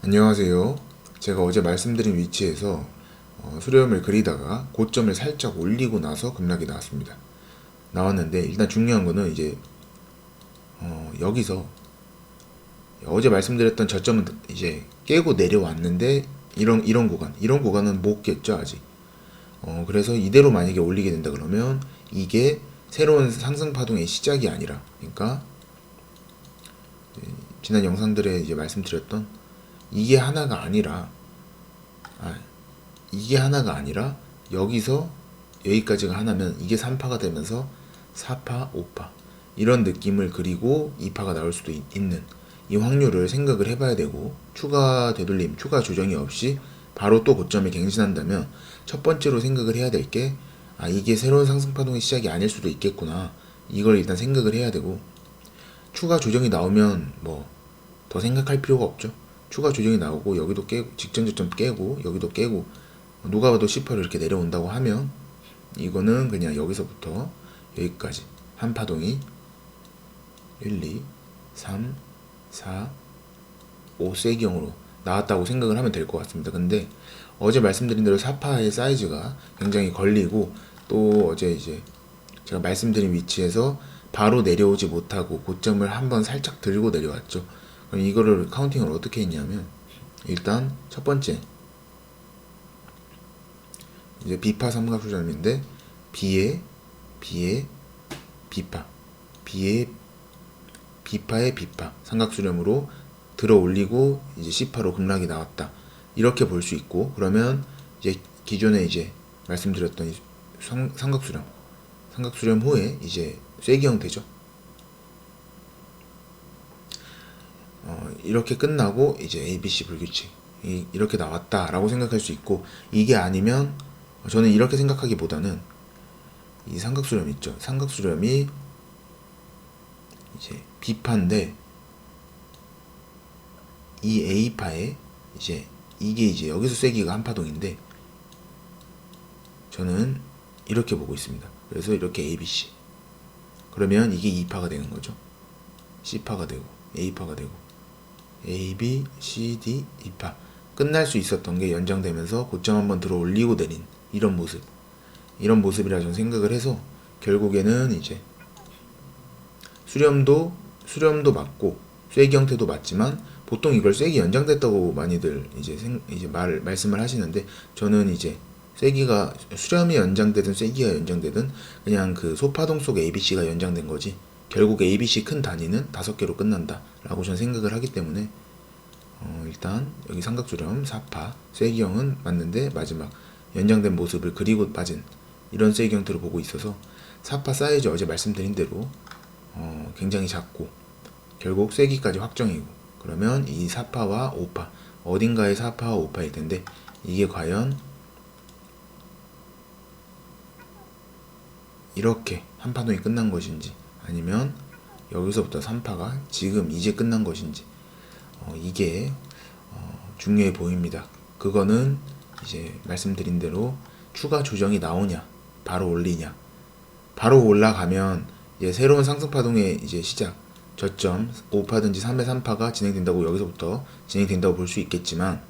안녕하세요. 제가 어제 말씀드린 위치에서 수렴을 그리다가 고점을 살짝 올리고 나서 급락이 나왔습니다. 나왔는데 일단 중요한 거는 이제 여기서 어제 말씀드렸던 저점은 이제 깨고 내려왔는데 이런 구간은 못 깼죠 아직. 그래서 이대로 만약에 올리게 된다 그러면 이게 새로운 상승 파동의 시작이 아니라, 그러니까 지난 영상들에 이제 말씀드렸던 이게 하나가 아니라 아, 이게 하나가 아니라 여기서 여기까지가 하나면 이게 3파가 되면서 4파, 5파 이런 느낌을 그리고 2파가 나올 수도 있는 이 확률을 생각을 해봐야 되고, 추가 되돌림, 추가 조정이 없이 바로 또 고점에 갱신한다면 첫 번째로 생각을 해야 될 게 이게 새로운 상승파동의 시작이 아닐 수도 있겠구나, 이걸 일단 생각을 해야 되고, 추가 조정이 나오면 뭐 더 생각할 필요가 없죠. 추가 조정이 나오고 여기도 깨고 직전 저점 깨고 여기도 깨고 누가 봐도 10%를 이렇게 내려온다고 하면 이거는 그냥 여기서부터 여기까지 한 파동이 1, 2, 3, 4, 5 세기형으로 나왔다고 생각을 하면 될 것 같습니다. 근데 어제 말씀드린 대로 4파의 사이즈가 굉장히 걸리고, 또 어제 이제 제가 말씀드린 위치에서 바로 내려오지 못하고 고점을 한번 살짝 들고 내려왔죠. 그럼 이거를 카운팅을 어떻게 했냐면, 일단 첫 번째 이제 B파 삼각수렴인데 B의 B파, B의 B파의 B파 삼각수렴으로 들어 올리고 이제 C파로 급락이 나왔다, 이렇게 볼 수 있고, 그러면 이제 기존에 이제 말씀드렸던 삼각수렴 후에 이제 쐐기형 되죠. 이렇게 끝나고 이제 ABC 불규칙 이렇게 나왔다라고 생각할 수 있고, 이게 아니면 저는 이렇게 생각하기보다는 이 삼각수렴 있죠. 삼각수렴이 이제 B파인데 이 A파에 이제 이게 이제 여기서 쐐기가 한 파동인데 저는 이렇게 보고 있습니다. 그래서 이렇게 ABC, 그러면 이게 2파가 되는 거죠. C파가 되고 A파가 되고 A, B, C, D, 2파 끝날 수 있었던 게 연장되면서 고점 한번 들어 올리고 내린 이런 모습이라 저는 생각을 해서, 결국에는 이제 수렴도 맞고 쐐기 형태도 맞지만 보통 이걸 쐐기 연장됐다고 많이들 이제 말씀을 하시는데, 저는 이제 수렴이 연장되든 쐐기가 연장되든 그냥 그 소파동 속 ABC가 연장된 거지, 결국 ABC 큰 단위는 5개로 끝난다 라고 저는 생각을 하기 때문에 일단 여기 삼각수렴 4파 쐐기형은 맞는데 마지막 연장된 모습을 그리고 빠진 이런 쐐기 형태로 보고 있어서 4파 사이즈 어제 말씀드린 대로 굉장히 작고 결국 쐐기까지 확정이고, 그러면 이 4파와 5파 어딘가에 4파와 5파일 텐데 이게 과연 이렇게 한 파동이 끝난 것인지 아니면 여기서부터 3파가 지금 이제 끝난 것인지 이게 중요해 보입니다. 그거는 이제 말씀드린 대로 추가 조정이 나오냐, 바로 올리냐. 바로 올라가면 이제 새로운 상승 파동의 이제 시작, 저점 5파든지 3의 3파가 진행된다고, 여기서부터 진행된다고 볼 수 있겠지만,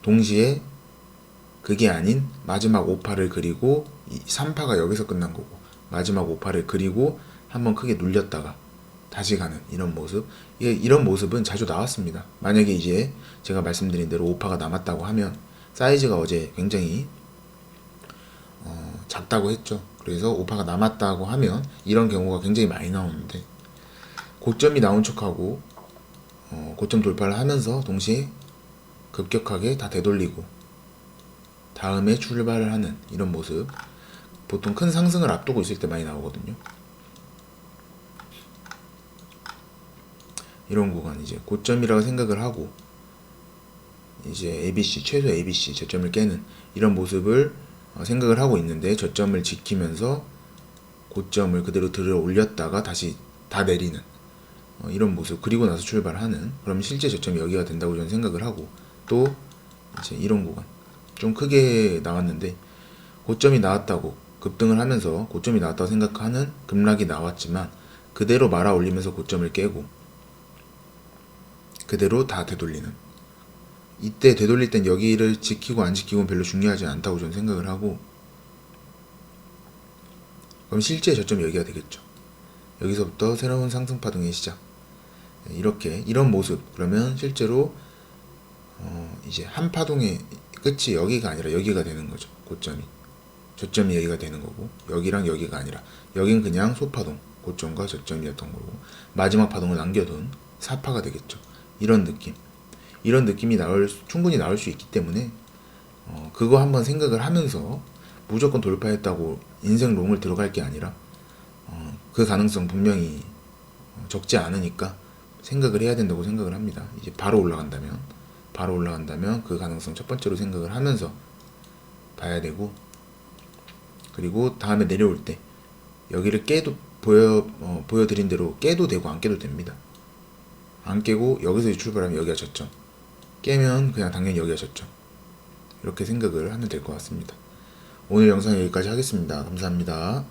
동시에 그게 아닌 마지막 5파를 그리고 3파가 여기서 끝난 거고 마지막 5파를 그리고 한번 크게 눌렸다가 다시 가는 이런 모습, 이런 모습은 자주 나왔습니다. 만약에 이제 제가 말씀드린 대로 5파가 남았다고 하면 사이즈가 어제 굉장히 작다고 했죠. 그래서 5파가 남았다고 하면 이런 경우가 굉장히 많이 나오는데, 고점이 나온 척하고 고점 돌파를 하면서 동시에 급격하게 다 되돌리고 다음에 출발을 하는 이런 모습, 보통 큰 상승을 앞두고 있을 때 많이 나오거든요. 이런 구간 이제 고점이라고 생각을 하고 이제 ABC, 최소 ABC 저점을 깨는 이런 모습을 생각을 하고 있는데, 저점을 지키면서 고점을 그대로 들어 올렸다가 다시 다 내리는 이런 모습, 그리고 나서 출발하는, 그럼 실제 저점이 여기가 된다고 저는 생각을 하고, 또 이제 이런 구간 좀 크게 나왔는데 고점이 나왔다고 급등을 하면서 고점이 나왔다고 생각하는 급락이 나왔지만 그대로 말아 올리면서 고점을 깨고 그대로 다 되돌리는 이때 되돌릴 땐 여기를 지키고 안 지키고는 별로 중요하지 않다고 저는 생각을 하고, 그럼 실제 저점이 여기가 되겠죠. 여기서부터 새로운 상승 파동의 시작. 이렇게 이런 모습. 그러면 실제로 이제 한 파동의 끝이 여기가 아니라 여기가 되는 거죠. 고점이. 저점이 여기가 되는 거고, 여기랑 여기가 아니라 여긴 그냥 소파동, 고점과 저점이었던 거고, 마지막 파동을 남겨둔 사파가 되겠죠. 이런 느낌. 이런 느낌이 충분히 나올 수 있기 때문에 그거 한번 생각을 하면서 무조건 돌파했다고 인생 롱을 들어갈 게 아니라 그 가능성 분명히 적지 않으니까 생각을 해야 된다고 생각을 합니다. 이제 바로 올라간다면 그 가능성 첫 번째로 생각을 하면서 봐야 되고, 그리고 다음에 내려올 때 여기를 보여드린 대로 깨도 되고 안 깨도 됩니다. 안 깨고 여기서 출발하면 여기가 저점, 깨면 그냥 당연히 여기가 저점. 이렇게 생각을 하면 될 것 같습니다. 오늘 영상 여기까지 하겠습니다. 감사합니다.